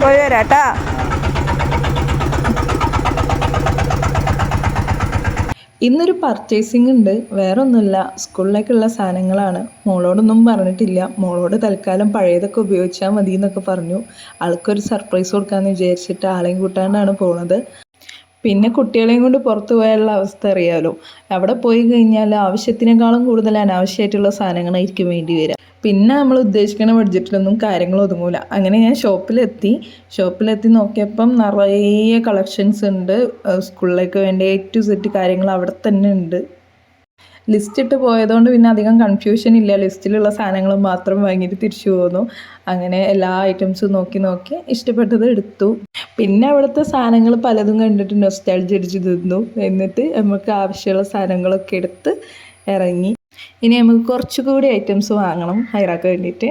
പോയി വരാട്ടാ. ഇന്നൊരു പർച്ചേസിംഗ് ഉണ്ട്. വേറെ ഒന്നുമില്ല, സ്കൂളിലേക്കുള്ള സാധനങ്ങളാണ്. മോളോടൊന്നും പറഞ്ഞിട്ടില്ല. മോളോട് തൽക്കാലം പഴയതൊക്കെ ഉപയോഗിച്ചാൽ മതി എന്നൊക്കെ പറഞ്ഞു. ആൾക്കൊരു സർപ്രൈസ് കൊടുക്കാമെന്ന് വിചാരിച്ചിട്ട് ആളെയും കൂട്ടാണ്ടാണ് പോണത്. പിന്നെ കുട്ടികളെയും കൊണ്ട് പുറത്തു പോയാലുള്ള അവസ്ഥ അറിയാമല്ലോ. അവിടെ പോയി കഴിഞ്ഞാൽ ആവശ്യത്തിനേക്കാളും കൂടുതൽ അനാവശ്യമായിട്ടുള്ള സാധനങ്ങളായിരിക്കും വേണ്ടി വരിക. പിന്നെ നമ്മൾ ഉദ്ദേശിക്കുന്ന ബഡ്ജറ്റിലൊന്നും കാര്യങ്ങൾ ഒതുങ്ങൂല. അങ്ങനെ ഞാൻ ഷോപ്പിലെത്തി നോക്കിയപ്പം നിറയെ കളക്ഷൻസ് ഉണ്ട്. സ്കൂളിലേക്ക് വേണ്ട A to Z കാര്യങ്ങൾ അവിടെ തന്നെ ഉണ്ട്. ലിസ്റ്റ് ഇട്ട് പോയതുകൊണ്ട് പിന്നെ അധികം കൺഫ്യൂഷൻ ഇല്ല. ലിസ്റ്റിലുള്ള സാധനങ്ങൾ മാത്രം വാങ്ങിയിട്ട് തിരിച്ചു പോന്നു. അങ്ങനെ എല്ലാ ഐറ്റംസും നോക്കി ഇഷ്ടപ്പെട്ടത് എടുത്തു. പിന്നെ അവിടുത്തെ സാധനങ്ങൾ പലതും കണ്ടിട്ട് നൊസ്റ്റാൾജി അടിച്ച് തിന്നു. എന്നിട്ട് നമുക്ക് ആവശ്യമുള്ള സാധനങ്ങളൊക്കെ എടുത്ത് ഇറങ്ങി. ഇനി നമുക്ക് കുറച്ചുകൂടി ഐറ്റംസ് വാങ്ങണം ഹൈറാക്ക് വേണ്ടിയിട്ട്.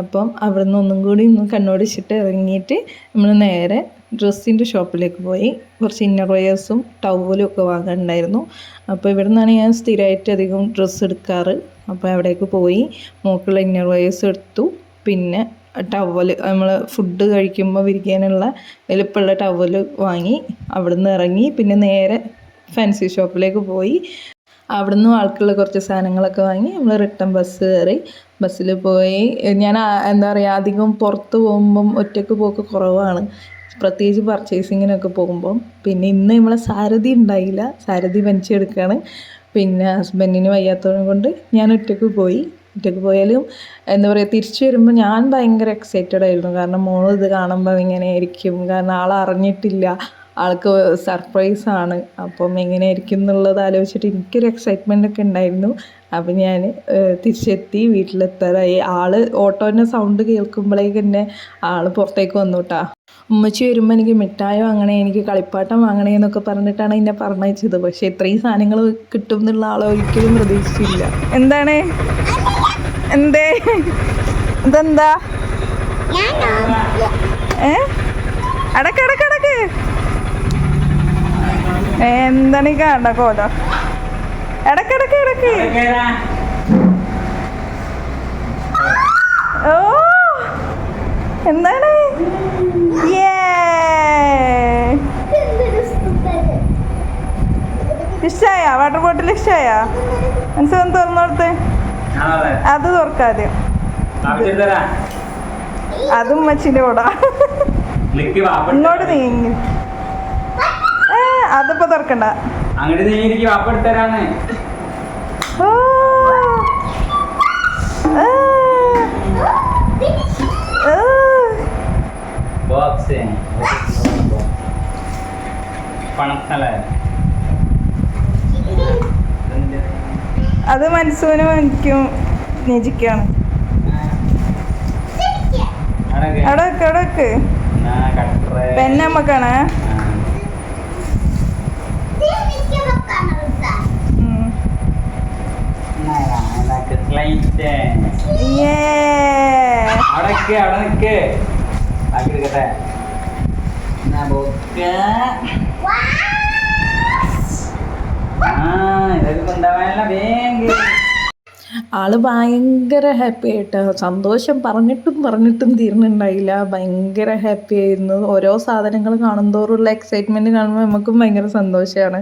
അപ്പം അവിടെ നിന്ന് ഒന്നും കൂടി കണ്ണോടിച്ചിട്ട് ഇറങ്ങിയിട്ട് നമ്മൾ നേരെ ഡ്രസ്സിൻ്റെ ഷോപ്പിലേക്ക് പോയി. കുറച്ച് ഇന്നർ വെയേഴ്സും ടവലും ഒക്കെ വാങ്ങാനുണ്ടായിരുന്നു. അപ്പോൾ ഇവിടെ നിന്നാണ് ഞാൻ സ്ഥിരമായിട്ട് അധികം ഡ്രസ്സ് എടുക്കാറ്. അപ്പോൾ അവിടേക്ക് പോയി മോക്കുള്ള ഇന്നർ വെയേഴ്സ് എടുത്തു. പിന്നെ ടവല് നമ്മൾ ഫുഡ് കഴിക്കുമ്പോൾ വിരിക്കാനുള്ള വലുപ്പമുള്ള ടവല് വാങ്ങി. അവിടെ നിന്ന് ഇറങ്ങി പിന്നെ നേരെ ഫാൻസി ഷോപ്പിലേക്ക് പോയി. അവിടെ നിന്നും ആൾക്കുള്ള കുറച്ച് സാധനങ്ങളൊക്കെ വാങ്ങി നമ്മൾ റിട്ടേൺ ബസ് കയറി. ബസ്സിൽ പോയി. ഞാൻ എന്താ പറയുക, അധികം പുറത്ത് പോകുമ്പം ഒറ്റയ്ക്ക് പോക്ക് കുറവാണ്, പ്രത്യേകിച്ച് പർച്ചേസിങ്ങിനൊക്കെ പോകുമ്പം. പിന്നെ ഇന്ന് നമ്മളെ സാരഥി ഉണ്ടായില്ല, സാരഥി പനിച്ചെടുക്കുകയാണ്. പിന്നെ ഹസ്ബൻഡിന് വയ്യാത്തത് കൊണ്ട് ഞാൻ ഒറ്റയ്ക്ക് പോയാലും എന്താ പറയുക, തിരിച്ചു വരുമ്പോൾ ഞാൻ ഭയങ്കര എക്സൈറ്റഡ് ആയിരുന്നു. കാരണം മോൾ ഇത് കാണുമ്പോൾ എങ്ങനെയായിരിക്കും, കാരണം ആളറിഞ്ഞിട്ടില്ല, ആൾക്ക് സർപ്രൈസാണ്. അപ്പം എങ്ങനെയായിരിക്കും എന്നുള്ളത് ആലോചിച്ചിട്ട് എനിക്കൊരു എക്സൈറ്റ്മെൻ്റ് ഒക്കെ ഉണ്ടായിരുന്നു. അപ്പം ഞാൻ തിരിച്ചെത്തി, വീട്ടിലെത്താറായി. ആൾ ഓട്ടോൻ്റെ സൗണ്ട് കേൾക്കുമ്പോഴേക്ക് തന്നെ ആൾ പുറത്തേക്ക് വന്നു കേട്ടോ. ഉമ്മച്ചി വരുമ്പോൾ എനിക്ക് മിഠായി വാങ്ങണേ, എനിക്ക് കളിപ്പാട്ടം വാങ്ങണേ എന്നൊക്കെ പറഞ്ഞിട്ടാണ് എന്നെ പറഞ്ഞയച്ചത്. പക്ഷേ ഇത്രയും സാധനങ്ങൾ കിട്ടും എന്നുള്ള ആൾ ഒരിക്കലും പ്രതീക്ഷിച്ചില്ല. എന്താണ് എന്തേ ഇതെന്താ അടക്ക് എന്താണ് ഈ കാണ കോലം? ഇടക്ക് ഓ എന്താണ് ഇഷ്ടായ? Water bottle ഇഷ്ടായ? മനസ്സിലൊന്ന് തുറന്നോടുത്ത്. അത് തുറക്കാതെ, അതും മച്ചിന്റെ കൂടാ. ഇങ്ങോട്ട് നീങ്ങി. അതിപ്പോ തുറക്കണ്ട. അത് മനസ്സൂനും എനിക്കും നിജിക്കാണ്. അവിടെ വെക്ക്. പെന്നമ്മക്കാണ്. ആള് ഭയങ്കര ഹാപ്പി ആയിട്ടോ. സന്തോഷം പറഞ്ഞിട്ടും തീർന്നുണ്ടായില്ല. ഭയങ്കര ഹാപ്പി ആയിരുന്നു. ഓരോ സാധനങ്ങൾ കാണുന്തോറുള്ള എക്സൈറ്റ്മെൻറ്റ് കാണുമ്പോൾ നമുക്കും ഭയങ്കര സന്തോഷമാണ്.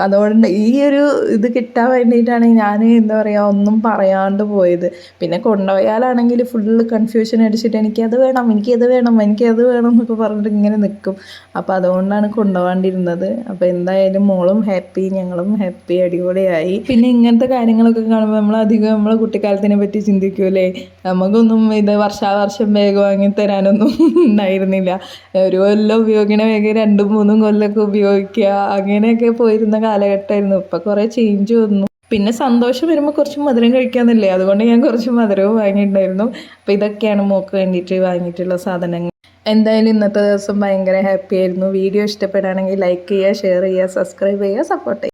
അതുകൊണ്ട് ഈ ഒരു ഇത് കിട്ടാൻ വേണ്ടിയിട്ടാണ് ഞാൻ എന്താ പറയുക ഒന്നും പറയാണ്ട് പോയത്. പിന്നെ കൊണ്ടുപോയാലാണെങ്കിൽ ഫുള്ള് കൺഫ്യൂഷൻ അടിച്ചിട്ട് എനിക്കത് വേണം എന്നൊക്കെ പറഞ്ഞിട്ട് ഇങ്ങനെ നിൽക്കും. അപ്പോൾ അതുകൊണ്ടാണ് കൊണ്ടുപോകാണ്ടിരുന്നത്. അപ്പോൾ എന്തായാലും മോളും ഹാപ്പി, ഞങ്ങളും ഹാപ്പി, അടിപൊളിയായി. പിന്നെ ഇങ്ങനത്തെ കാര്യങ്ങളൊക്കെ കാണുമ്പോൾ നമ്മളെ കുട്ടിക്കാലത്തിനെ പറ്റി ചിന്തിക്കൂലേ. നമുക്കൊന്നും ഇത് വർഷാവർഷം ബാഗ് വാങ്ങി തരാനൊന്നും ഉണ്ടായിരുന്നില്ല. ഒരു കൊല്ലം ഉപയോഗിക്കണ ബാഗ് 2-3 കൊല്ലമൊക്കെ ഉപയോഗിക്കുക, അങ്ങനെയൊക്കെ പോയിരുന്ന കാലഘട്ടമായിരുന്നു. ഇപ്പം കുറേ ചേഞ്ച് വന്നു. പിന്നെ സന്തോഷം വരുമ്പോൾ കുറച്ച് മധുരം കഴിക്കാമെന്നില്ലേ, അതുകൊണ്ട് ഞാൻ കുറച്ച് മധുരവും വാങ്ങിയിട്ടുണ്ടായിരുന്നു. അപ്പോൾ ഇതൊക്കെയാണ് മോൾക്ക് വേണ്ടിയിട്ട് വാങ്ങിയിട്ടുള്ള സാധനങ്ങൾ. എന്തായാലും ഇന്നത്തെ ദിവസം ഭയങ്കര ഹാപ്പി ആയിരുന്നു. വീഡിയോ ഇഷ്ടപ്പെടുകയാണെങ്കിൽ ലൈക്ക് ചെയ്യുക, ഷെയർ ചെയ്യുക, സബ്സ്ക്രൈബ് ചെയ്യുക, സപ്പോർട്ട് ചെയ്യുക.